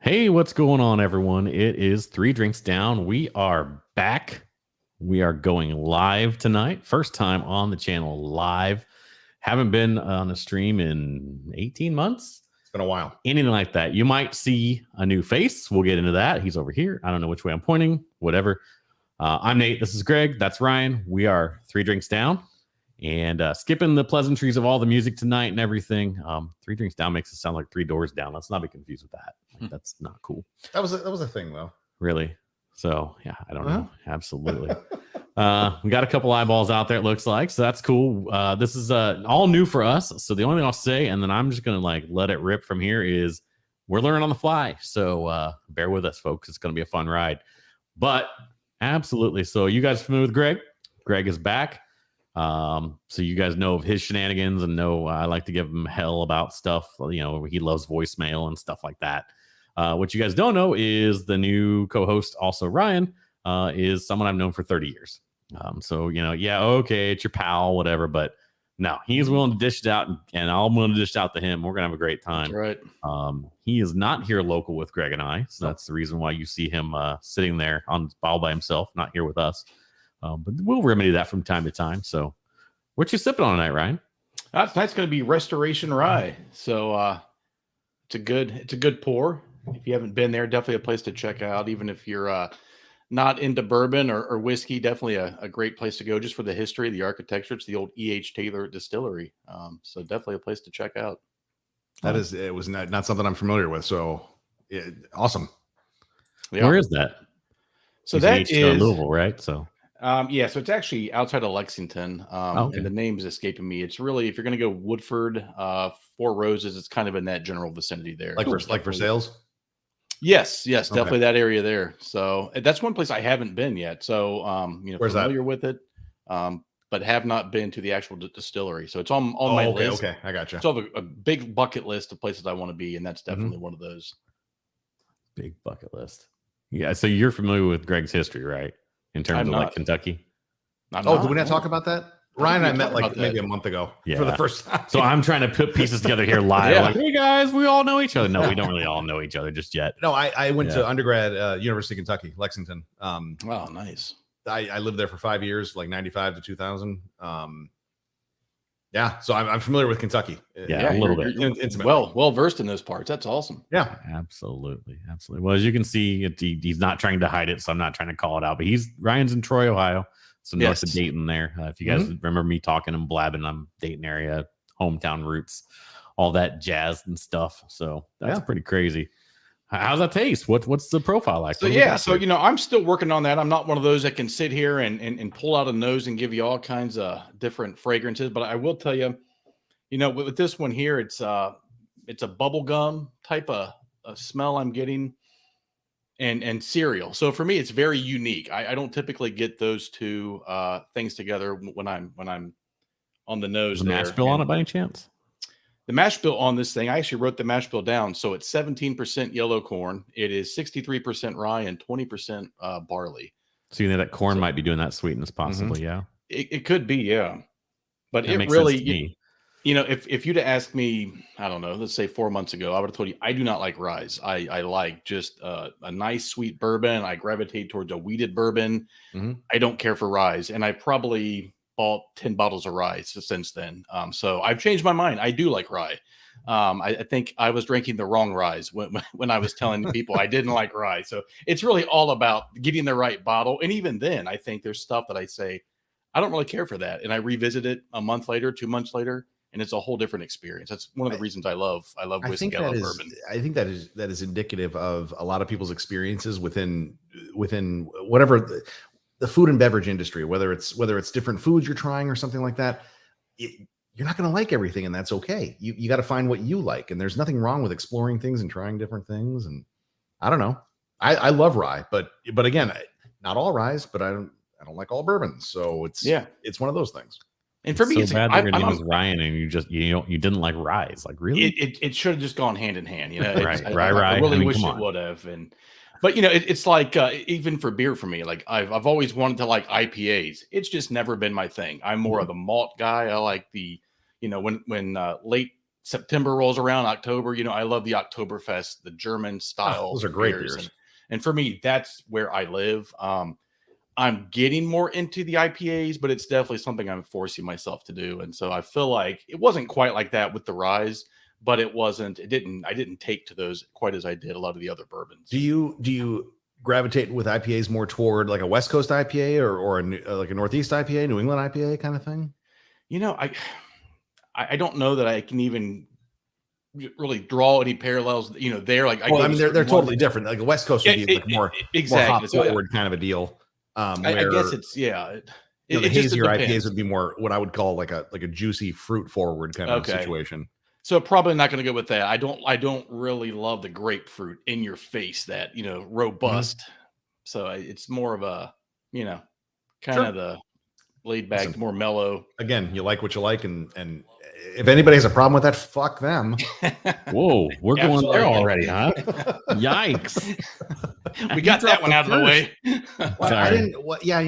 Hey, what's going on, everyone? It is Three Drinks Down. We are back. We are going live tonight. First time on the channel live. Haven't been on a stream in 18 months. It's been a while. Anything like that. You might see a new face. We'll get into that. He's over here. I don't know which way I'm pointing. Whatever. I'm Nate. This is Greg. That's Ryan. We are Three Drinks Down. And skipping the pleasantries of all the music tonight and everything. Three Drinks Down makes it sound like three doors down. Let's not be confused with that. Like, that's not cool. That was a thing, though. Really? So yeah, I don't know. Absolutely. We got a couple eyeballs out there, it looks like. So that's cool. This is all new for us. So the only thing I'll say, and then I'm just gonna like let it rip from here, is we're learning on the fly. So bear with us, folks. It's gonna be a fun ride. But absolutely. So you guys familiar with Greg? Greg is back. So you guys know of his shenanigans and know I like to give him hell about stuff. You know, he loves voicemail and stuff like that. What you guys don't know is the new co-host, also Ryan, is someone I've known for 30 years. So, you know, yeah, okay, it's your pal, whatever. But no, he's willing to dish it out, and I'm willing to dish it out to him. We're going to have a great time. That's right. He is not here local with Greg and I. So that's the reason why you see him sitting there all by himself, not here with us. But we'll remedy that from time to time. So what you sipping on tonight, Ryan? Tonight's going to be Restoration Rye. So it's a good pour. If you haven't been there, definitely a place to check out. Even if you're not into bourbon or whiskey, definitely a great place to go just for the history, the architecture. It's the old E.H. Taylor Distillery. So definitely a place to check out. It was not something I'm familiar with. So awesome. Yeah. Where is that? So that is Louisville, right? So yeah, so it's actually outside of Lexington, okay. And the name is escaping me. It's really, if you're going to go Woodford, Four Roses, it's kind of in that general vicinity there. Like for sales? Yes, definitely that area there. So that's one place I haven't been yet. So, Where's familiar that? with it, but have not been to the actual distillery. So it's on my list. Okay, I got you. So I have a big bucket list of places I want to be, and that's definitely one of those. Big bucket list. Yeah, so you're familiar with Greg's history, right? In terms of like Kentucky. Did we not talk about that? Ryan and I met like maybe a month ago for the first time. So I'm trying to put pieces together here live. Like, hey guys, we all know each other. No, we don't really all know each other just yet. No, I went to undergrad, University of Kentucky, Lexington. Wow, nice. I lived there for 5 years, like 95 to 2000. Yeah, so I'm familiar with Kentucky. Yeah, a little bit. Intimately. Well versed in those parts. That's awesome. Yeah, absolutely. Well, as you can see, he's not trying to hide it, so I'm not trying to call it out. But Ryan's in Troy, Ohio, so north of Dayton there. If you guys remember me talking and blabbing, I'm Dayton area, hometown roots, all that jazz and stuff. So that's pretty crazy. How's that taste? What's the profile like? So I'm still working on that. I'm not one of those that can sit here and pull out a nose and give you all kinds of different fragrances. But I will tell you, with this one here, it's a bubble gum type of smell I'm getting, and cereal. So for me, it's very unique. I don't typically get those two things together when I'm on the nose. Is the mash bill on it by any chance? The mash bill on this thing, I actually wrote the mash bill down. So it's 17% yellow corn. It is 63% rye and 20% barley. So you know that corn might be doing that sweetness possibly, yeah? It could be, yeah. But that it really, if you'd asked me, I don't know, let's say 4 months ago, I would have told you I do not like rye. I like just a nice sweet bourbon. I gravitate towards a wheated bourbon. I don't care for rye. And I probably bought 10 bottles of rye since then. So I've changed my mind. I do like rye. I think I was drinking the wrong rye when I was telling people I didn't like rye. So it's really all about getting the right bottle. And even then, I think there's stuff that I say, I don't really care for that. And I revisit it a month later, 2 months later, and it's a whole different experience. That's one of the reasons I love whiskey. I love bourbon. I think that is indicative of a lot of people's experiences within whatever the food and beverage industry, whether it's different foods you're trying or something like that. You're not going to like everything, and that's okay. You got to find what you like, and there's nothing wrong with exploring things and trying different things. And I don't know, I love rye, but again, not all rye, but I don't like all bourbons. So it's one of those things. And for me, it's bad that your name is Ryan, and you didn't like rye. Like, really? It should have just gone hand in hand. Right. I really wish it would have. But it's like even for beer for me, like I've always wanted to like IPAs. It's just never been my thing. I'm more of the malt guy. I like the when late September rolls around, October, I love the Oktoberfest, the German style. Those are great beers. beers. And for me, that's where I live. I'm getting more into the IPAs, but it's definitely something I'm forcing myself to do. And so I feel like it wasn't quite like that with the Rise, but I didn't take to those quite as I did a lot of the other bourbons. Do you gravitate with IPAs more toward like a West Coast IPA or like a Northeast IPA, New England IPA kind of thing? I don't know that I can even really draw any parallels. They're like, they're totally different. Like a West Coast would be like more hop forward kind of a deal. I guess it's the hazier IPAs would be more what I would call like a juicy fruit forward kind of situation. So probably not going to go with that. I don't really love the grapefruit in your face, that robust. Mm-hmm. So it's more of a kind of the laid back, more mellow. Again, you like what you like, and if anybody has a problem with that, fuck them. Whoa, we're going there already, huh? Yikes! We got that one out of the way. I didn't.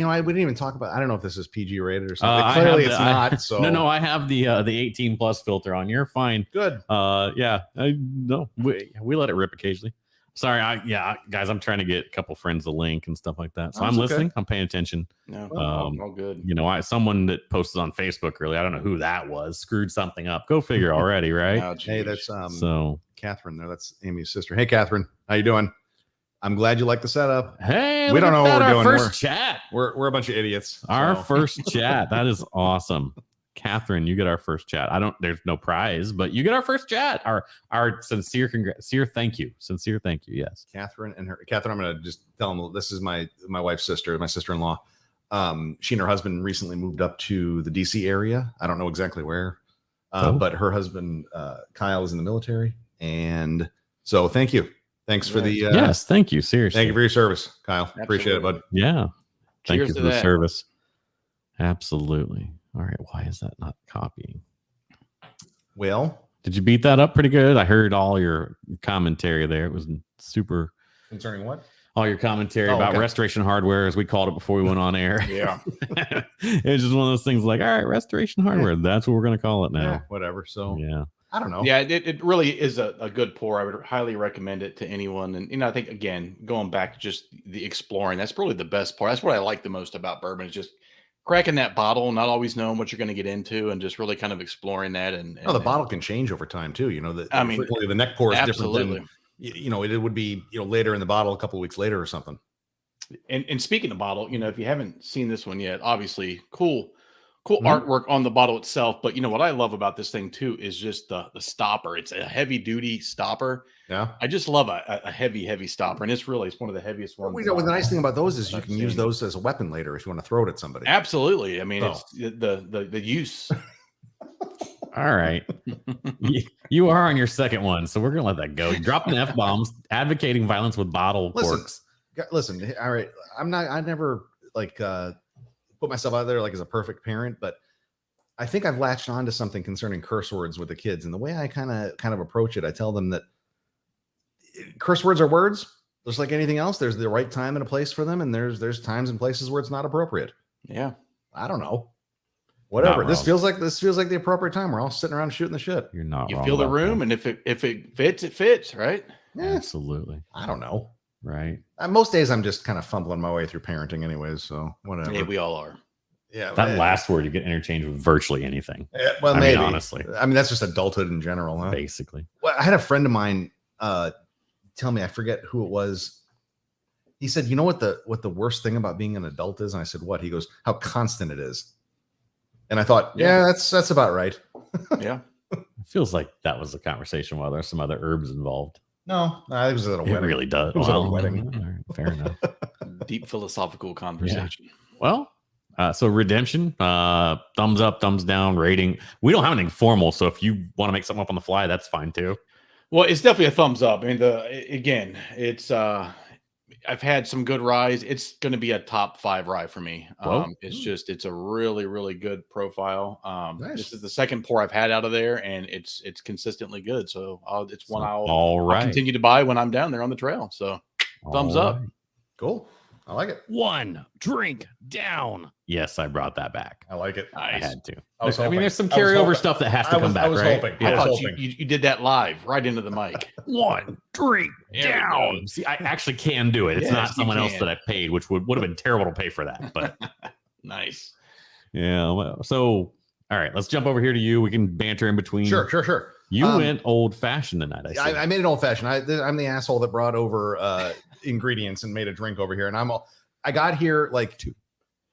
I wouldn't even talk about. I don't know if this is PG rated or something. Clearly, it's not. So no, I have the 18 plus filter on. You're fine. Good. We let it rip occasionally. Sorry, guys, I'm trying to get a couple friends the link and stuff like that. So I'm listening. I'm paying attention. No, all good. Someone that posted on Facebook earlier, I don't know who that was, screwed something up. Go figure already, right? Oh, hey, that's Catherine there. That's Amy's sister. Hey, Catherine, how you doing? I'm glad you like the setup. Hey, we don't know what we're doing. First chat. We're a bunch of idiots. Our first chat. That is awesome. Catherine, you get our first chat. There's no prize, but you get our first chat. Our sincere thank you. Sincere thank you. Yes. Catherine, I'm going to just tell them this is my wife's sister, my sister-in-law. She and her husband recently moved up to the DC area. I don't know exactly where, but her husband, Kyle, is in the military. And so thank you. Thanks for the, yes. Thank you. Seriously. Thank you for your service, Kyle. Absolutely. Appreciate it, bud. Yeah. Thank you for the service. Absolutely. All right. Why is that not copying? Well, did you beat that up pretty good? I heard all your commentary there. It was super. Concerning what? All your commentary about Restoration Hardware, as we called it before we went on air. Yeah. It was just one of those things like, all right, Restoration Hardware. Yeah. That's what we're going to call it now. Yeah, whatever. So, yeah. I don't know. Yeah, it really is a good pour. I would highly recommend it to anyone. And, I think, again, going back to just the exploring, that's probably the best part. That's what I like the most about bourbon, is just cracking that bottle, not always knowing what you're going to get into, and just really kind of exploring that. And the bottle can change over time too. The neck pour is different than, it would be, later in the bottle, a couple of weeks later or something. And speaking of bottle, if you haven't seen this one yet, obviously cool artwork on the bottle itself. But what I love about this thing too is just the stopper. It's a heavy duty stopper. Yeah. I just love a heavy stopper. And it's one of the heaviest ones. The nice thing about those is you can use those as a weapon later if you want to throw it at somebody. Absolutely. I mean, it's the use. All right. You are on your second one, so we're going to let that go. Dropping F-bombs, advocating violence with bottle corks. Listen, all right. I never put myself out there like as a perfect parent, but I think I've latched on to something concerning curse words with the kids. And the way I kind of approach it, I tell them that curse words are words. Just like anything else, there's the right time and a place for them. And there's times and places where it's not appropriate. Yeah. I don't know. Whatever. This feels like the appropriate time. We're all sitting around shooting the shit. You're not wrong. You feel the room, and if it fits, it fits, right? Yeah. Absolutely. I don't know. Right. Most days I'm just kind of fumbling my way through parenting anyways, so whatever. Yeah, we all are. Yeah. That last word you get interchanged with virtually anything. Yeah, well, maybe. Honestly. I mean, that's just adulthood in general, huh? Basically. Well, I had a friend of mine tell me, I forget who it was. He said, "You know what the worst thing about being an adult is?" And I said, "What?" He goes, "How constant it is." And I thought, yeah, that's about right. Yeah. It feels like that was a conversation while there's some other herbs involved. No, I think it was at a wedding. It really does. It was at a wedding. All right, fair enough. Deep philosophical conversation. Yeah. Well, so redemption, thumbs up, thumbs down, rating. We don't have anything formal, so if you want to make something up on the fly, that's fine too. Well, it's definitely a thumbs up. I mean, it's I've had some good ryes. It's going to be a top 5 rye for me. It's a really, really good profile. Nice. This is the second pour I've had out of there, and it's consistently good. So it's one I'll continue to buy when I'm down there on the trail. So thumbs up. Cool. I like it. One drink down. Yes, I brought that back. I like it. I Nice. had to. I was I mean, hoping. there's some I was carryover hoping. stuff that has to come back, I was right? hoping. Yeah. I thought hoping. you did that live right into the mic. One drink There we down. go. See, I actually can do it. It's Yes, not you someone else can. that I paid, which would have been terrible to pay for that. But Nice. yeah. Well, so, all right, let's jump over here to you. We can banter in between. Sure. You went old fashioned tonight. I see. I made an old fashioned. I'm the asshole that brought over ingredients and made a drink over here. And I got here like two.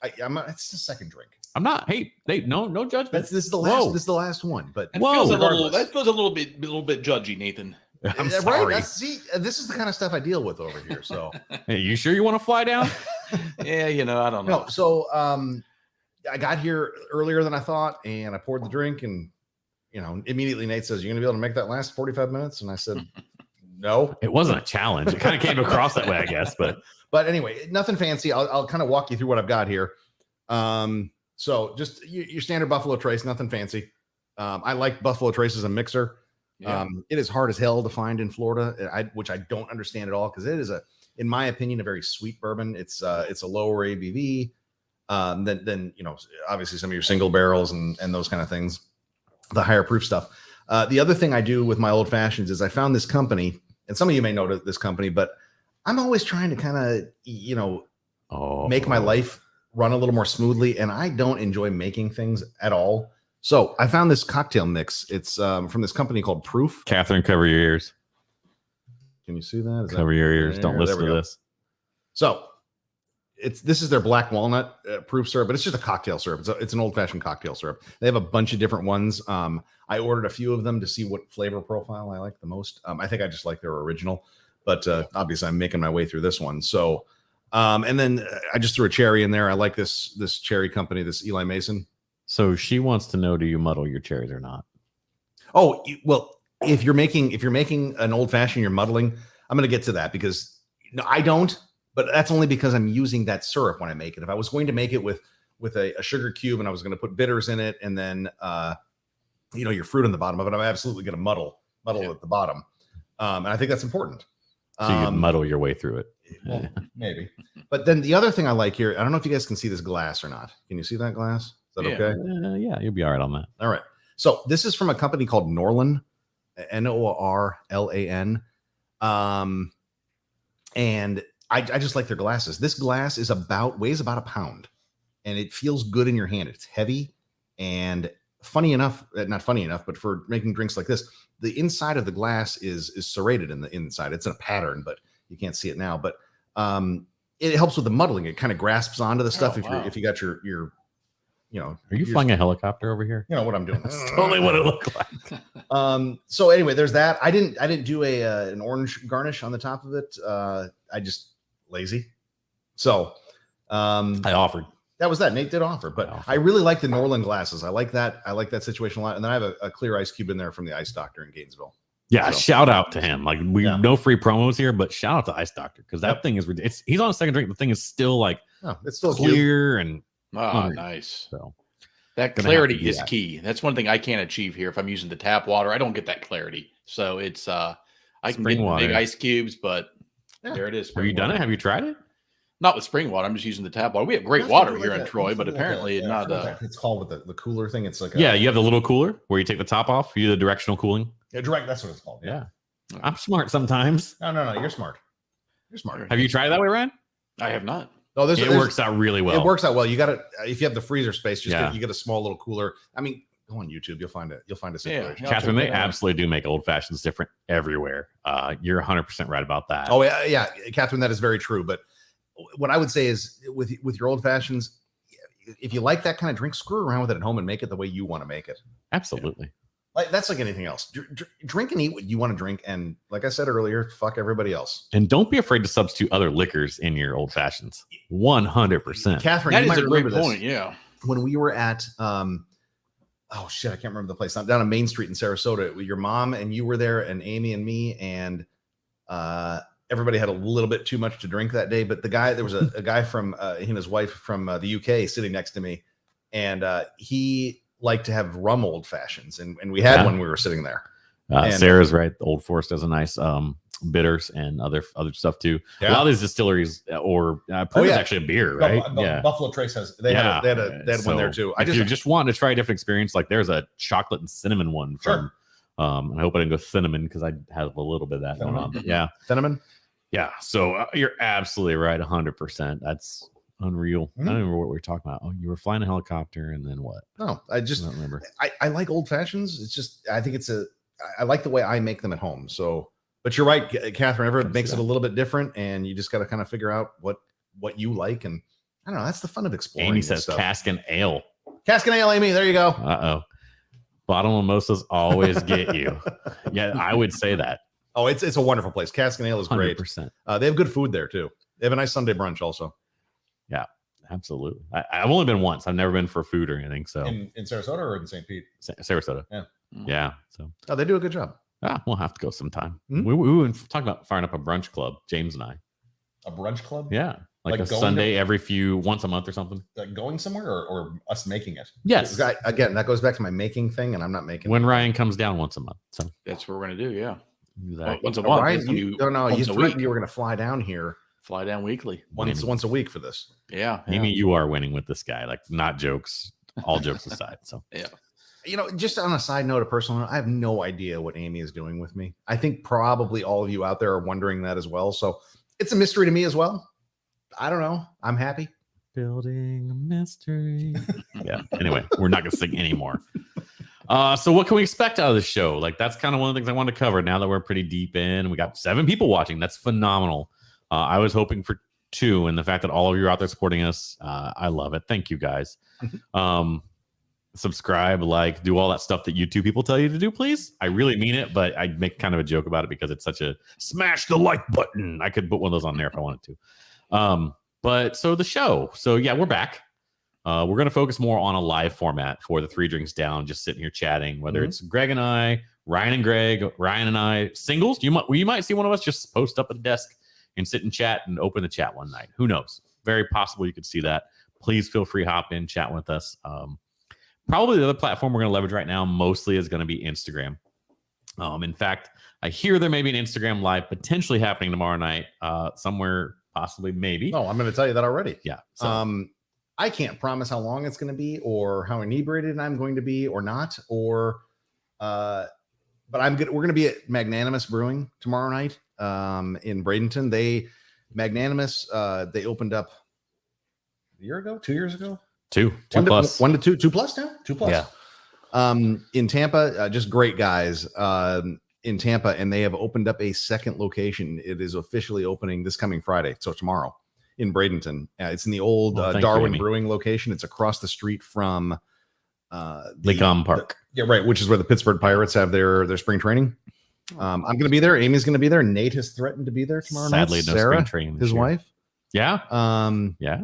It's the second drink. I'm not. Hey, no judgment. This is the last. This is the last one. But That Whoa. feels a little. Regardless. That feels a little bit judgy, Nathan. I'm Right? sorry. See, this is the kind of stuff I deal with over here. So Hey, you sure you want to fly down? Yeah, I don't know. no. So I got here earlier than I thought, and I poured the drink, and immediately Nate says, "You're gonna be able to make that last 45 minutes?" And I said, "No." It wasn't a challenge. It kind of came across that way, I guess. But anyway, nothing fancy. I'll kind of walk you through what I've got here. So just your standard Buffalo Trace, nothing fancy. I like Buffalo Trace as a mixer. Yeah. It is hard as hell to find in Florida, which I don't understand at all, because it is in my opinion, a very sweet bourbon. It's a lower ABV than obviously some of your single barrels and those kind of things, the higher proof stuff. The other thing I do with my old fashions is I found this company, and some of you may know this company, but I'm always trying to kind of make my life run a little more smoothly, and I don't enjoy making things at all. So I found this cocktail mix. It's from this company called Proof. Catherine, cover your ears. Can you see that? Cover your ears. Don't listen to go. this. So this is their black walnut proof syrup, but it's just a cocktail syrup. It's an old fashioned cocktail syrup. They have a bunch of different ones. I ordered a few of them to see what flavor profile I like the most. I think I just like their original, but obviously I'm making my way through this one. So, and then I just threw a cherry in there. I like this cherry company, this Eli Mason. So she wants to know: do you muddle your cherries or not? Oh, well, if you're making an old fashioned, you're muddling. I'm going to get to that because I don't. But that's only because I'm using that syrup when I make it. If I was going to make it with a sugar cube and I was going to put bitters in it and then your fruit on the bottom of it, I'm absolutely going to muddle at the bottom. And I think that's important. So you muddle your way through it. Well, maybe. But then the other thing I like here, I don't know if you guys can see this glass or not. Can you see that glass? Is that okay? Yeah, you'll be all right on that. All right. So this is from a company called Norlan, Norlan. And I just like their glasses. This glass weighs about a pound, and it feels good in your hand. It's heavy, and not funny enough, but for making drinks like this, the inside of the glass is serrated in the inside. It's in a pattern, but you can't see it now. But it helps with the muddling. It kind of grasps onto the stuff if you got your Are you flying a helicopter over here? You know what I'm doing. That's totally what it looked like. So anyway, there's that. I didn't do an orange garnish on the top of it. I just lazy. So I offered. That was that. Nate did offer, but I really like the Norlan glasses. I like that situation a lot. And then I have a clear ice cube in there from the Ice Doctor in Gainesville. Yeah, So. shout out to him. Like no free promos here, but shout out to Ice Doctor because that thing is ridiculous. He's on a second drink. The thing is still like it's still clear cute. and Nice. So that clarity is key. That's one thing I can't achieve here if I'm using the tap water. I don't get that clarity. So it's I can get the big ice cubes, but there it is. Have you done it? Have you tried it? Not with spring water. I'm just using the tap water. We have great water here in Troy, but apparently it's not. It's called with the cooler thing. It's like you have the little cooler where you take the top off. You do the directional cooling. Yeah, direct. That's what it's called. Yeah. I'm smart sometimes. No. You're smart. You're smart. Have you tried it that way, Ryan? I have not. No, it works out really well. It works out well. You got to if you have the freezer space, you get a small little cooler. I mean, go on YouTube. You'll find it. You'll find a situation. Catherine, they absolutely do make old fashions different everywhere. You're 100% right about that. Oh yeah, Catherine, that is very true. But what I would say is with your old fashions, if you like that kind of drink, screw around with it at home and make it the way you want to make it. Absolutely. That's like anything else. Drink and eat what you want to drink, and like I said earlier, fuck everybody else. And don't be afraid to substitute other liquors in your old fashions. 100%. Catherine, that is a great point. Yeah. When we were at oh shit, I can't remember the place. Down on Main Street in Sarasota. Your mom and you were there, and Amy and me, and everybody had a little bit too much to drink that day. But there was a guy from he and his wife from the UK sitting next to me, and he liked to have rum old fashions, and we had one. We were sitting there. Sarah's right. Old Forest does a nice bitters and other stuff too. A Yeah. lot of these distilleries, or Proof is actually a beer, right? Buffalo Trace has they had one there too. If you just want to try a different experience, like there's a chocolate and cinnamon one from. I hope I didn't go cinnamon because I have a little bit of that going on. But yeah, cinnamon. Yeah, so you're absolutely right, 100%. That's unreal. I don't remember what we were talking about. Oh, you were flying a helicopter, and then what? No, I don't remember. I like old fashions. It's just I think I like the way I make them at home. So, but you're right, Catherine. Everyone makes it a little bit different, and you just got to kind of figure out what you like. And I don't know. That's the fun of exploring. Amy says cask and ale. Cask and ale, Amy. There you go. Bottle mimosas always get you. Yeah, I would say that. Oh, it's a wonderful place. Cask and Ale is great. 100%. They have good food there too. They have a nice Sunday brunch also. Yeah, absolutely. I've only been once. I've never been for food or anything. So in Sarasota or in St. Pete? Sarasota. Yeah. So they do a good job. We'll have to go sometime. We were talking about firing up a brunch club, James and I. A brunch club? Yeah. Like a Sunday once a month or something. Like going somewhere or us making it? Yes. Again, that goes back to my making thing, and I'm not making when Ryan comes down once a month. So that's what we're going to do. Yeah. Exactly. Once a month. Ryan, you threatened you were going to fly down here. Fly down weekly. Once a week for this. Yeah. Amy, you are winning with this guy. Like, not jokes. All jokes aside. So yeah. Just on a side note, a personal note, I have no idea what Amy is doing with me. I think probably all of you out there are wondering that as well. So it's a mystery to me as well. I don't know. I'm happy. Building a mystery. Yeah. Anyway, we're not going to sing anymore. So what can we expect out of the show? Like, that's kind of one of the things I wanted to cover now that we're pretty deep in. We got 7 people watching. That's phenomenal. I was hoping for 2, and the fact that all of you are out there supporting us, I love it. Thank you guys. Subscribe, like, do all that stuff that YouTube people tell you to do, please. I really mean it, but I make kind of a joke about it because it's such a smash the like button. I could put one of those on there if I wanted to. But so the show. So yeah, we're back. We're going to focus more on a live format for the 3 Drinks Down, just sitting here chatting, whether it's Greg and I, Ryan and Greg, Ryan and I, singles. You might see one of us just post up at the desk and sit and chat and open the chat one night. Who knows? Very possible you could see that. Please feel free, hop in, chat with us. Probably the other platform we're going to leverage right now mostly is going to be Instagram. In fact, I hear there may be an Instagram live potentially happening tomorrow night, somewhere, possibly, maybe. Oh, I'm going to tell you that already. Yeah. So. I can't promise how long it's going to be or how inebriated I'm going to be or not, but we're going to be at Magnanimous Brewing tomorrow night in Bradenton. They opened up a year ago, 2 years ago. 2 plus. 1 to 2 plus now? 2 plus. Yeah. In Tampa, just great guys in Tampa, and they have opened up a second location. It is officially opening this coming Friday, so tomorrow. In Bradenton. It's in the old Darwin Brewing location. It's across the street from Lacombe Park. Right, which is where the Pittsburgh Pirates have their spring training. I'm going to be there. Amy's going to be there. Nate has threatened to be there tomorrow Sadly, night. no Sarah, spring training his wife. Yeah. Yeah.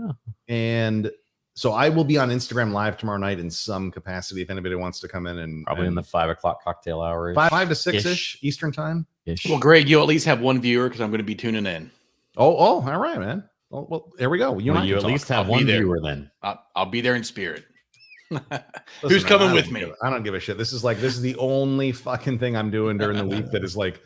And so I will be on Instagram Live tomorrow night in some capacity if anybody wants to come in and probably in the 5 o'clock cocktail hour. 5 to 6-ish Eastern time. Well, Greg, you'll at least have one viewer because I'm going to be tuning in. Oh, all right, man. Well, there we go. You at least have one viewer then. I'll be there in spirit. Listen, Who's coming with me? I don't give a shit. This is the only fucking thing I'm doing during the week that is like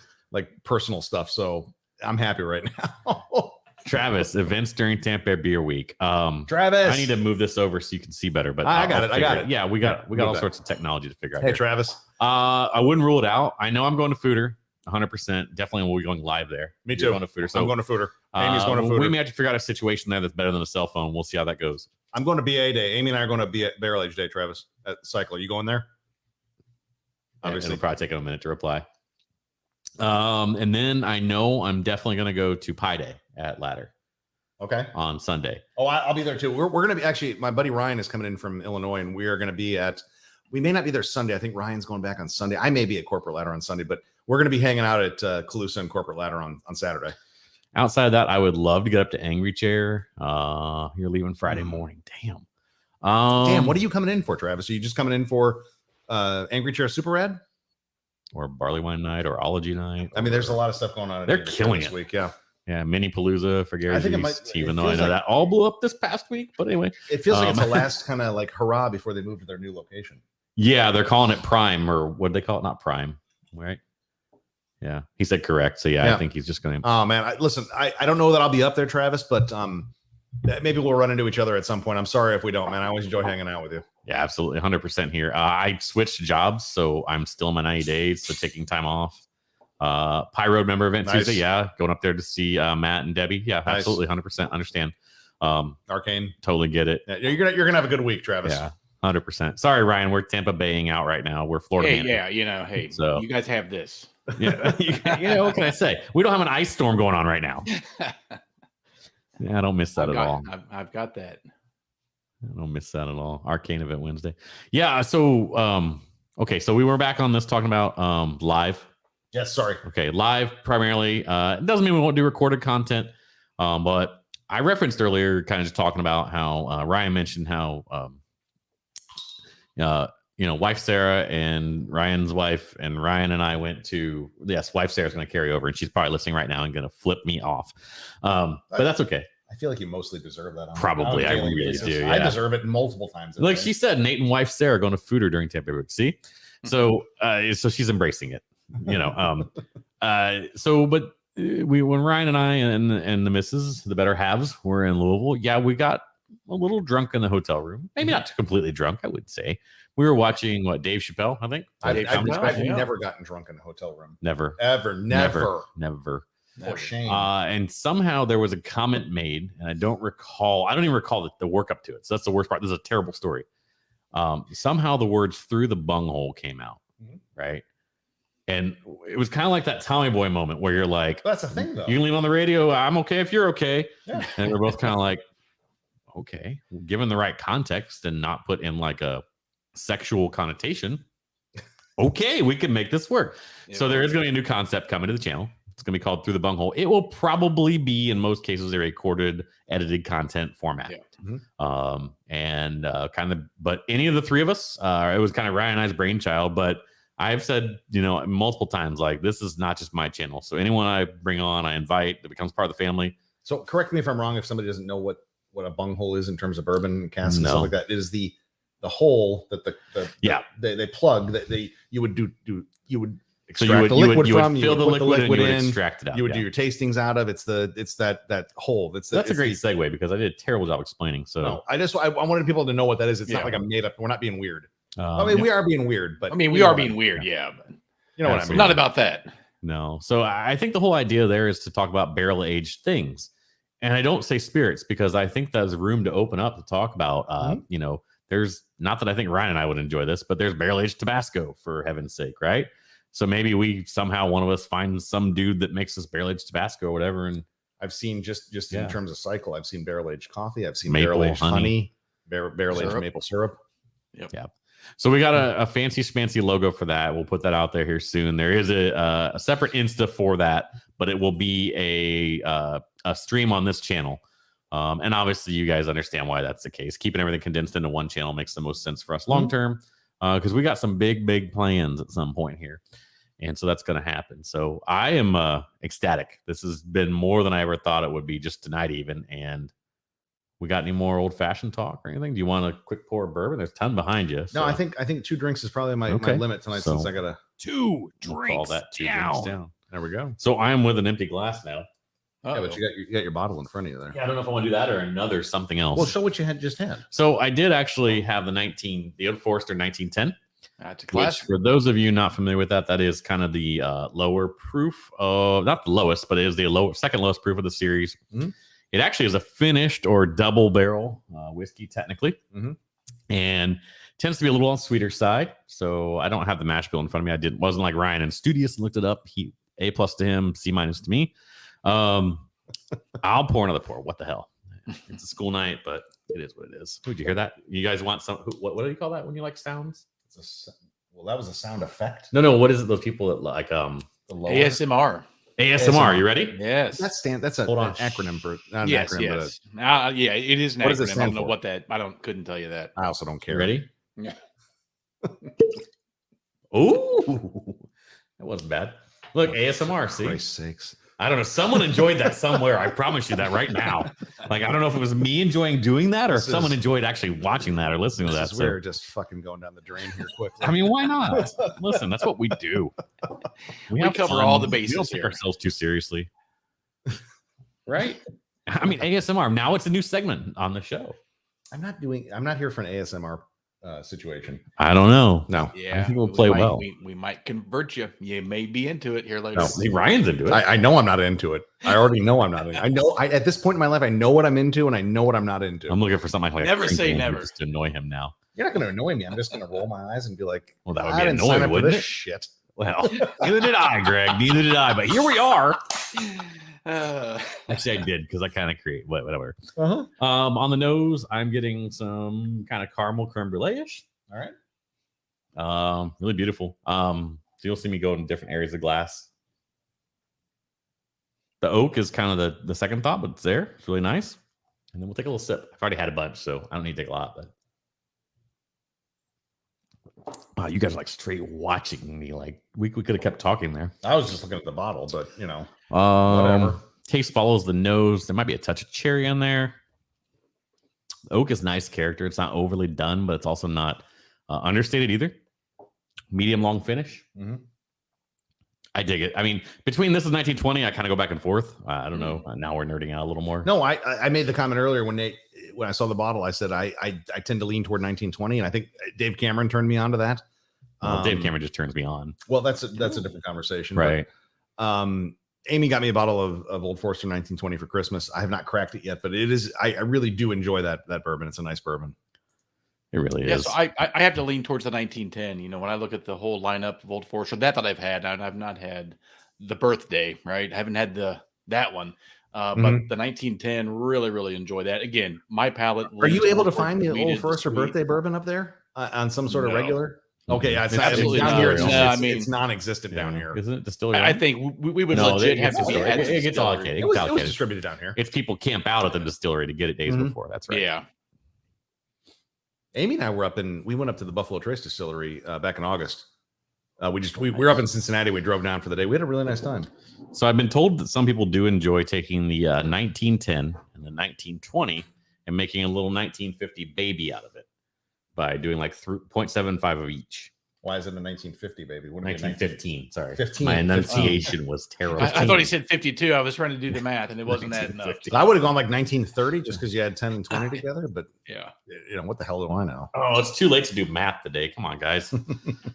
personal stuff. So I'm happy right now. Travis, events during Tampa Beer Week. Travis, I need to move this over so you can see better. But I got it. Yeah, we got all sorts of technology to figure out. Hey, here. Travis. I wouldn't rule it out. I know I'm going to Fooder. 100%. Definitely we'll be going live there. Me too. You're going to Fooder. So I'm going to Fooder. Amy's going to Fooder. We may have to figure out a situation there that's better than a cell phone. We'll see how that goes. I'm going to BA Day. Amy and I are going to be at Barrel Age Day, Travis, at Cycle. Are you going there? Obviously. It'll probably take a minute to reply. And then I know I'm definitely going to go to Pi Day at Ladder. Okay. On Sunday. Oh, I'll be there too. We're going to be actually, my buddy Ryan is coming in from Illinois, and we are going to be we may not be there Sunday. I think Ryan's going back on Sunday. I may be at Corporate Ladder on Sunday, but we're going to be hanging out at Calusa and Corporate Ladder on Saturday. Outside of that, I would love to get up to Angry Chair. You're leaving Friday morning. Damn. Damn, what are you coming in for, Travis? Are you just coming in for Angry Chair Super Rad? Or Barley Wine Night or Ology Night? I mean, there's a lot of stuff going on. They're killing it this week, yeah. Yeah, Mini Palooza for Gary. Even though I know like, that all blew up this past week. But anyway. It feels like it's the last kind of like hurrah before they move to their new location. Yeah, they're calling it Prime, or what do they call it? Not Prime, right? Yeah, he said correct. So yeah, I think he's just going to. Oh man, listen, I don't know that I'll be up there, Travis, but maybe we'll run into each other at some point. I'm sorry if we don't, man. I always enjoy hanging out with you. Yeah, absolutely, 100% here. I switched jobs, so I'm still in my 90 days, so taking time off. Pie Road member event Tuesday, yeah, going up there to see Matt and Debbie. Yeah, absolutely, 100% understand. Arcane, totally get it. Yeah, you're gonna have a good week, Travis. Yeah. 100%. Sorry, Ryan. We're Tampa Baying out right now. We're Florida. Hey, so you guys have this. Yeah, what can I say? We don't have an ice storm going on right now. Yeah, I don't miss that at all. I've got that. I don't miss that at all. Arcane event Wednesday. Yeah. So, okay. So we were back on this talking about live. Yes. Sorry. Okay. Live primarily. It doesn't mean we won't do recorded content, but I referenced earlier, kind of just talking about how Ryan mentioned how, wife Sarah and Ryan's wife and Ryan and I went to, wife Sarah's going to carry over and she's probably listening right now and going to flip me off. But that's okay. I feel like you mostly deserve that. Probably. I really do. Yeah. I deserve it multiple times. Like she said, Nate and wife Sarah going to food her during Tampa Bay. See? So she's embracing it, but when Ryan and I and the missus, the better halves, were in Louisville, yeah, we got a little drunk in the hotel room. Maybe not completely drunk, I would say. We were watching Dave Chappelle, I think. I've never gotten drunk in a hotel room. Never. Ever. Never. For shame. And somehow there was a comment made, and I don't even recall the work up to it. So that's the worst part. This is a terrible story. Somehow the words "through the bunghole" came out, right? And it was kind of like that Tommy Boy moment where you're like, that's a thing, though. You can leave on the radio. I'm okay if you're okay. Yeah. And we're both kind of like, okay, given the right context and not put in like a sexual connotation. Okay, we can make this work. Yeah, so there is going to be a new concept coming to the channel. It's going to be called Through the Bunghole. It will probably be, in most cases, a recorded, edited content format. Yeah. But any of the three of us, it was kind of Ryan and I's brainchild, but I've said, multiple times, like, this is not just my channel. So anyone I bring on, I invite, that becomes part of the family. So correct me if I'm wrong, if somebody doesn't know what a bunghole is in terms of bourbon casks and stuff like that. It is the hole that they plug that you would extract the liquid from. You would fill the liquid in, extract it out. You would do your tastings out of. It's that hole. That's a great segue because I did a terrible job explaining. So no, I wanted people to know what that is. It's not like a made up. We're not being weird. We are being weird, but we are being weird. Yeah, but you know what I mean. Not about that. No. So I think the whole idea there is to talk about barrel aged things, and I don't say spirits because I think there's room to open up to talk about. There's not that I think Ryan and I would enjoy this, but there's barrel aged Tabasco, for heaven's sake, right? So maybe we somehow one of us finds some dude that makes us barrel aged Tabasco or whatever. And I've seen just in terms of cycle, I've seen barrel aged coffee, I've seen barrel aged honey, barrel aged maple syrup. Yep. Yeah. So we got a fancy schmancy logo for that. We'll put that out there here soon. There is a separate Insta for that, but it will be a stream on this channel. And obviously you guys understand why that's the case. Keeping everything condensed into one channel makes the most sense for us long term, because we got some big plans at some point here. And so that's going to happen. So I am ecstatic. This has been more than I ever thought it would be just tonight even. And we got any more old fashioned talk or anything? Do you want a quick pour of bourbon? There's a ton behind you. So. No, I think 2 drinks is probably my limit tonight, since I got a 2 drinks. Call that 2 drinks down. There we go. So I am with an empty glass now. Yeah, but you got your bottle in front of you there. Yeah, I don't know if I want to do that or another something else. Well, show what you just had. So I did actually have the Old Forester 1910. That's a class. Which, for those of you not familiar with that is kind of the lower proof of, not the lowest, but it is the second lowest proof of the series. Mm-hmm. It actually is a finished or double barrel whiskey, technically, and tends to be a little on the sweeter side. So I don't have the mash bill in front of me. Wasn't like Ryan and studious and looked it up. A+ to him, C- to me. I'll pour another pour. What the hell? It's a school night, but it is what it is. Did you hear that? You guys want some? What do you call that when you like sounds? Well, that was a sound effect. No. What is it? Those people that like the ASMR. ASMR. You ready? Yes. That's an acronym for. Not an yes. acronym, Yes. Yeah, it is an acronym. Does it stand I don't know for? what that. Couldn't tell you that. I also don't care. You ready? Yeah. Ooh, that wasn't bad. Look, ASMR. See, Christ's sakes. I don't know. Someone enjoyed that somewhere. I promise you that right now. Like, I don't know if it was me enjoying doing that or if someone enjoyed actually watching that or listening to that. We're just fucking going down the drain here quickly. I mean, why not? Listen, that's what we do. We cover all the bases. We don't take here. ourselves too seriously. Right? I mean, ASMR. Now it's a new segment on the show. I'm not here for an ASMR situation. I don't know. No. Yeah. I think we'll play well. We might convert you. You may be into it here later. No, see, Ryan's into it. I know I'm not into it. I already know I'm not into it. I know at this point in my life, I know what I'm into and I know what I'm not into. I'm looking for something like never say never just to annoy him now. You're not going to annoy me. I'm just going to roll my eyes and be like, well, that would I be didn't sign annoying, up for wouldn't this it? shit. Well, neither did I, Greg. Neither did I. But here we are. Actually, I did because I kind of create whatever. Uh-huh. On the nose, I'm getting some kind of caramel creme brulee-ish. All right. Really beautiful. So you'll see me go in different areas of glass. The oak is kind of the second thought, but it's there. It's really nice. And then we'll take a little sip. I've already had a bunch, so I don't need to take a lot. But wow, you guys are like straight watching me. Like we could have kept talking there. I was just looking at the bottle, but you know, whatever. Taste follows the nose. There might be a touch of cherry in there. The oak is nice character. It's not overly done, but it's also not understated either. Medium long finish. Mm-hmm. I dig it. I mean, between this and 1920, I kind of go back and forth. I don't know. Now we're nerding out a little more. No, I made the comment earlier when I saw the bottle. I said I tend to lean toward 1920, and I think Dave Cameron turned me on to that. Well, Dave Cameron just turns me on. Well, that's a different conversation, right? But, Amy got me a bottle of Old Forester 1920 for Christmas. I have not cracked it yet, but it is. I really do enjoy that bourbon. It's a nice bourbon. It really is. So I have to lean towards the 1910. You know, when I look at the whole lineup of Old Forester that I've had, I've not had the birthday, right? I haven't had that one. But the 1910, really enjoy that. Again, my palate. Are you able to find the Old Forester birthday bourbon up there on some sort of regular? Okay, it's absolutely down here. It's non-existent down here. Isn't it distillery? I think we would legit have to. It gets allocated. It was distributed down here. It's people camp out at the distillery to get it days before. That's right. Yeah. Amy and I we went up to the Buffalo Trace Distillery back in August. We were up in Cincinnati. We drove down for the day. We had a really nice time. So I've been told that some people do enjoy taking the 1910 and the 1920 and making a little 1950 baby out of it by doing like 0.75 of each. Why is it a 1950 baby? 1915. Sorry. 15. My enunciation was terrible. I thought he said 52. I was trying to do the math and it wasn't that enough. I would have gone like 1930 just because you had 10 and 20 together. But yeah, you know, what the hell do I know? Oh, it's too late to do math today. Come on, guys.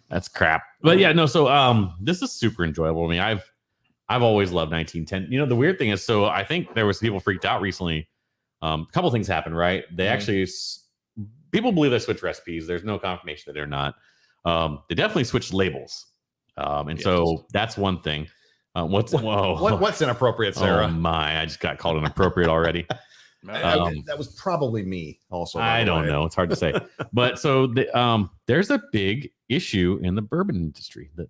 That's crap. But yeah, no. So this is super enjoyable. I mean, I've always loved 1910. You know, the weird thing is, so I think there was people freaked out recently. A couple things happened, right? They actually people believe they switched recipes. There's no confirmation that they're not. They definitely switched labels. So that's one thing. What's inappropriate, Sarah? Oh my, I just got called inappropriate already. That was probably me also. I don't know. It's hard to say. But so there's a big issue in the bourbon industry that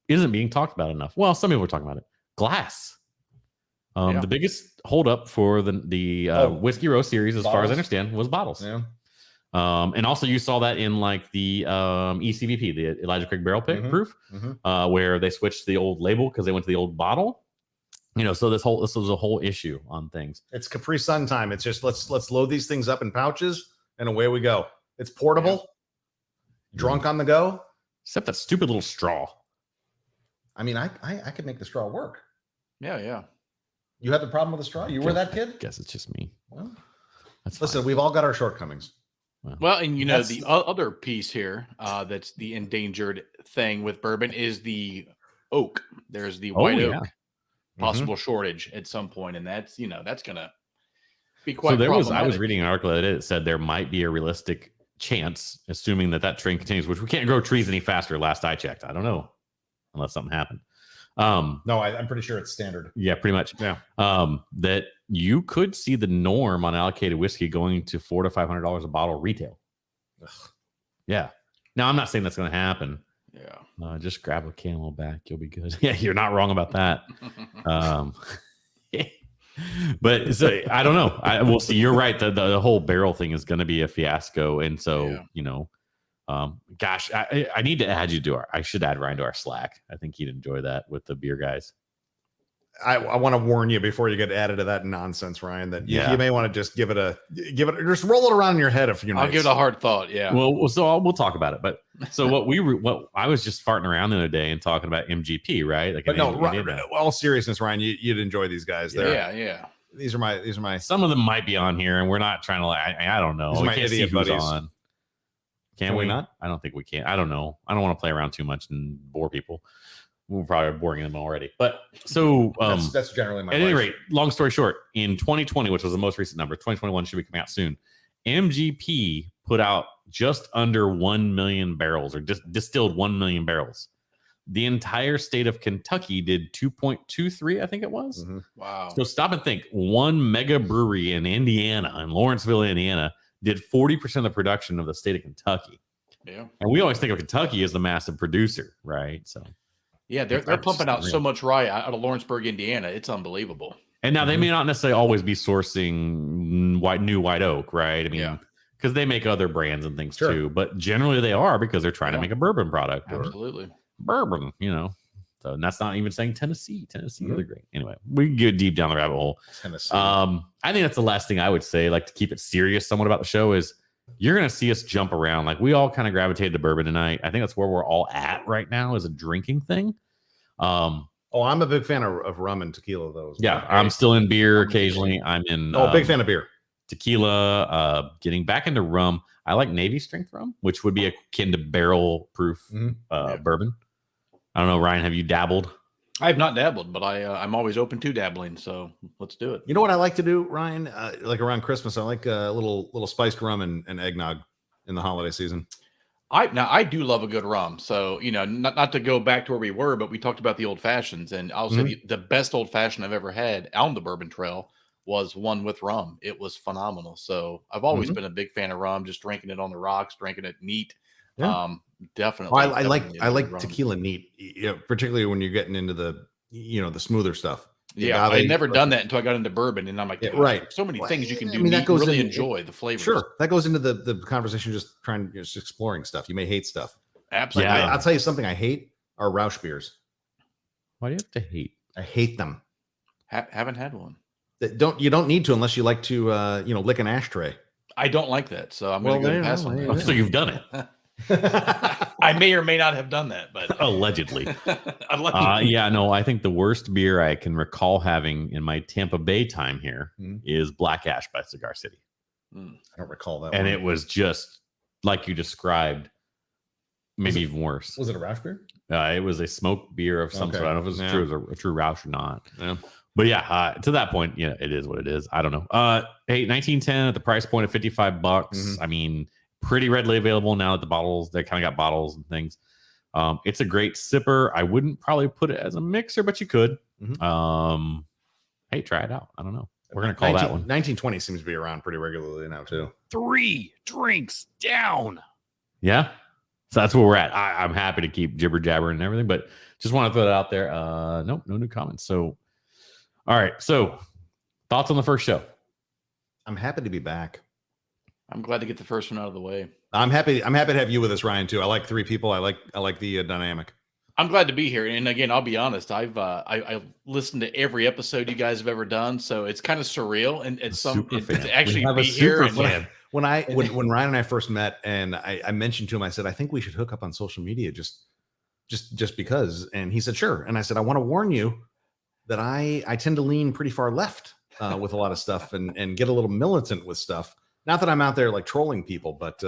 isn't being talked about enough. Well, some people are talking about it. Glass. The biggest holdup for the Whiskey Row series, as far as I understand, was bottles. Yeah. And also you saw that in like the ECVP, the Elijah Craig Barrel Proof, where they switched the old label because they went to the old bottle. You know, so this was a whole issue on things. It's Capri Sun time. It's just let's load these things up in pouches and away we go. It's portable, drunk on the go. Except that stupid little straw. I mean, I could make the straw work. Yeah. You had the problem with the straw? You were that kid? Guess it's just me. Well, listen, fine. We've all got our shortcomings. Well, and you know, the other piece here that's the endangered thing with bourbon is the oak. There's the white oak possible shortage at some point, and that's gonna be quite. So I was reading an article that it said there might be a realistic chance, assuming that trend continues, which we can't grow trees any faster. Last I checked, I don't know, unless something happened. No, I'm pretty sure it's standard. Yeah, pretty much. Yeah. That you could see the norm on allocated whiskey going to $400 to $500 a bottle retail. Ugh. Yeah. Now I'm not saying that's going to happen. Yeah. Just grab a Camel back. You'll be good. Yeah, you're not wrong about that. But so, I don't know. We'll see. You're right. The whole barrel thing is going to be a fiasco. And so, gosh, I need to add you to I should add Ryan to our Slack. I think he'd enjoy that with the beer guys. I want to warn you before you get added to that nonsense, Ryan, that you may want to just give it just roll it around in your head a few nights. I'll give it a hard thought. Yeah. Well, so we'll talk about it. But so what I was just farting around the other day and talking about MGP, right? Like, but no, all seriousness, Ryan, you'd enjoy these guys. Yeah. These are my. Some of them might be on here, and we're not trying to I don't know. We can't see who's on. Can we not? I don't think we can. I don't know. I don't want to play around too much and bore people. We're probably boring them already. But so that's generally my. At any rate, long story short, in 2020, which was the most recent number, 2021 should be coming out soon. MGP put out just under 1 million barrels, or just distilled 1 million barrels. The entire state of Kentucky did 2.23, I think it was. Mm-hmm. Wow. So stop and think. One mega brewery in Indiana, in Lawrenceville, Indiana, did 40% of the production of the state of Kentucky. Yeah. And we always think of Kentucky as the massive producer, right? So yeah, they're pumping out so much rye out of Lawrenceburg, Indiana. It's unbelievable. And now they may not necessarily always be sourcing new white oak, right? I mean, because they make other brands and things too. But generally they are, because they're trying to make a bourbon product. Absolutely. Bourbon, So, and that's not even saying Tennessee. Tennessee are great. Anyway, we can get deep down the rabbit hole. Tennessee. I think that's the last thing I would say, like, to keep it serious somewhat about the show, is you're going to see us jump around. Like, we all kind of gravitated to bourbon tonight. I think that's where we're all at right now, as a drinking thing. I'm a big fan of rum and tequila, though. Yeah, I'm still in beer occasionally. I'm in big fan of beer. Tequila, getting back into rum. I like Navy strength rum, which would be akin to barrel proof bourbon. I don't know, Ryan, have you dabbled? I have not dabbled, but I'm always open to dabbling, so let's do it. You know what I like to do, Ryan? Like around Christmas, I like a little spiced rum and eggnog in the holiday season. I do love a good rum. So, not to go back to where we were, but we talked about the old fashions, and I'll say the best old fashioned I've ever had on the Bourbon Trail was one with rum. It was phenomenal. So I've always been a big fan of rum, just drinking it on the rocks, drinking it neat. Yeah. Definitely. I like tequila neat, particularly when you're getting into the smoother stuff. Yeah, I had never done that until I got into bourbon, and I'm like, right. So many things you can do. That goes really enjoy the flavors. Sure, that goes into the conversation. Just exploring stuff. You may hate stuff. Absolutely. Like, I'll tell you something I hate are Rausch beers. Why do you have to hate? I hate them. Haven't had one. You don't need to unless you like to lick an ashtray. I don't like that, so I'm going to go and pass on that. So you've done it. I may or may not have done that, but allegedly. I think the worst beer I can recall having in my Tampa Bay time here is Black Ash by Cigar City. I don't recall that and one. It was just like you described, maybe even worse. Was it a Rausch beer? It was a smoked beer of some sort. I don't know if it's true, a true Rausch or not. Yeah. But to that point, it is what it is. I don't know. Hey, 1910 at the price point of $55. I mean, pretty readily available now at the bottles. They kind of got bottles and things. It's a great sipper. I wouldn't probably put it as a mixer, but you could. Hey, try it out. I don't know. We're going to call that one. 1920 seems to be around pretty regularly now, too. 3 drinks down. Yeah. So that's where we're at. I'm happy to keep jibber jabbering and everything, but just want to throw that out there. Nope, no new comments. So, all right. So, thoughts on the first show? I'm happy to be back. I'm glad to get the first one out of the way. I'm happy to have you with us, Ryan, too. I like 3 people. I like the dynamic. I'm glad to be here. And again, I'll be honest. I've listened to every episode you guys have ever done, so it's kind of surreal and to actually be here. When Ryan and I first met, and I mentioned to him, I said, I think we should hook up on social media just because. And he said, sure. And I said, I want to warn you that I tend to lean pretty far left with a lot of stuff and get a little militant with stuff. Not that I'm out there like trolling people, but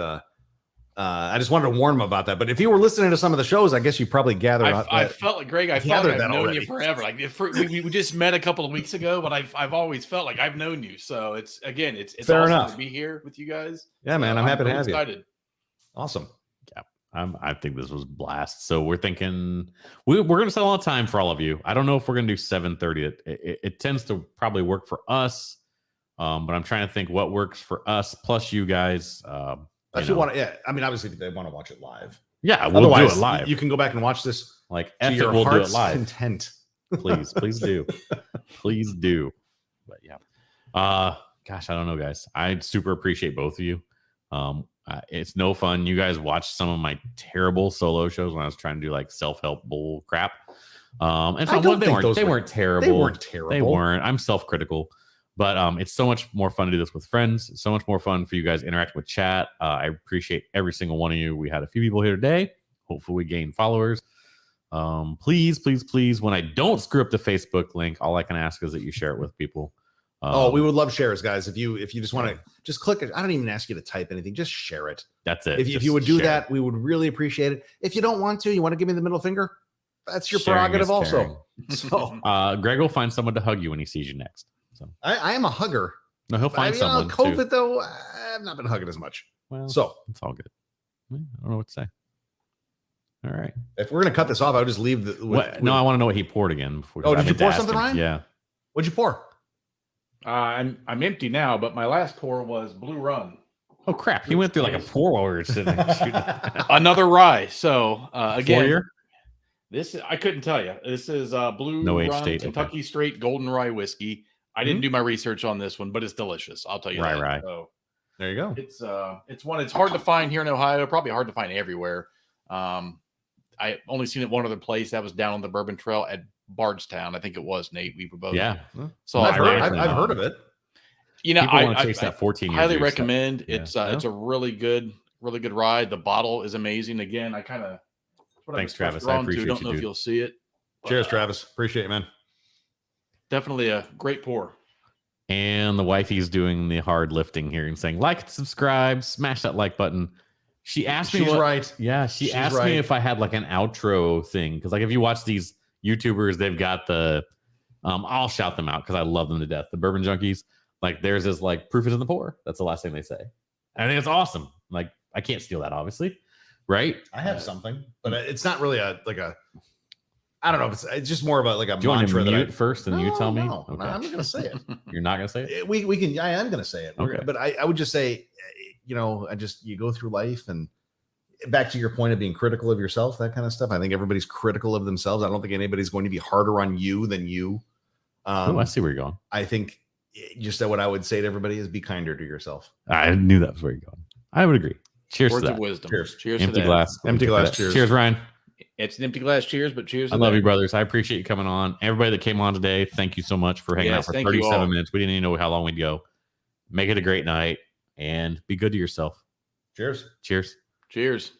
I just wanted to warn him about that. But if you were listening to some of the shows, I guess you probably gathered. I felt like, Greg, I've known you forever. Like we just met a couple of weeks ago, but I've always felt like I've known you. So it's fair awesome enough to be here with you guys. Yeah, man, I'm happy to have excited. You. Awesome. Yeah, I think this was a blast. So we're thinking we're going to spend a lot of time for all of you. I don't know if we're going to do 7:30. It tends to probably work for us. But I'm trying to think what works for us plus you guys. If you want to, I mean, obviously they want to watch it live. Yeah, we'll do it live. You can go back and watch this. Like, we'll do it live. Content. Please do, please do. But yeah, gosh, I don't know, guys. I super appreciate both of you. It's no fun. You guys watched some of my terrible solo shows when I was trying to do like self-help bull crap. And so I don't they think weren't those they were- weren't terrible. They weren't terrible. They weren't. I'm self-critical, but it's so much more fun to do this with friends. It's so much more fun for you guys interacting with chat. I appreciate every single one of you. We had a few people here today. Hopefully, we gain followers. Please, please, please. When I don't screw up the Facebook link, all I can ask is that you share it with people. We would love shares, guys. If you just want to just click it, I don't even ask you to type anything. Just share it. That's it. If you would do that, we would really appreciate it. If you don't want to, you want to give me the middle finger, that's your Sharing prerogative is also. So Greg will find someone to hug you when he sees you next. So I am a hugger. no, he'll find someone. COVID too. though, I've not been hugging as much. Well, So it's all good. I don't know what to say. All right. if we're gonna cut this off, I would just leave the. No, I want to know what he poured again. Before, Oh, I did you meant to pour ask something, him. Ryan? Yeah. What'd you pour? I'm empty now, but my last pour was Blue Run. Oh crap! He went through like a pour while we were sitting there shooting. Another rye. So again, 4-year? this is, I couldn't tell you. This is Blue No age Run state, Kentucky Straight Golden Rye Whiskey. I didn't do my research on this one, but it's delicious. I'll tell you that. Right. So There you go. it's one. It's hard to find here in Ohio. Probably hard to find everywhere. I only seen it one other place. That was down on the Bourbon Trail at Bardstown. I think it was, Nate. We were both. Yeah. So I've ironically, heard of it. You know, People want I to chase that 14 years. highly of your recommend. stuff. It's a really good ride. The bottle is amazing. Again, I kind of Thanks, Travis. I appreciate Don't you, know if dude. you'll see it. but, Cheers, Travis. Appreciate it, man. Definitely a great pour. And the wifey's doing the hard lifting here and saying, like, subscribe, smash that like button. She asked me She's what, right. Yeah, she She's asked right. me if I had like an outro thing. Because like if you watch these YouTubers, they've got the I'll shout them out because I love them to death. The Bourbon Junkies. Like theirs is like proof is in the pour. That's the last thing they say. I think it's awesome. Like I can't steal that, obviously. Right? I have something, but it's not really a. I don't know. It's just more of a Do you want mantra to that mute first and you tell me? No, I'm not going to say it. You're not going to say it? We can. I am going to say it. Okay. But I would just say, you go through life and back to your point of being critical of yourself, that kind of stuff. I think everybody's critical of themselves. I don't think anybody's going to be harder on you than you. Oh, I see where you're going. I think just what I would say to everybody is be kinder to yourself. I knew that was where you're going. I would agree. Cheers Words to of that. wisdom. Cheers. Cheers to Empty that. glass. Empty glass. Cheers. Cheers, Ryan. It's an empty glass. Cheers, but cheers. I to love that. you, brothers. I appreciate you coming on. Everybody that came on today, thank you so much for hanging out Yes, for thank you 37 all. minutes. We didn't even know how long we'd go. Make it a great night and be good to yourself. Cheers. Cheers. Cheers.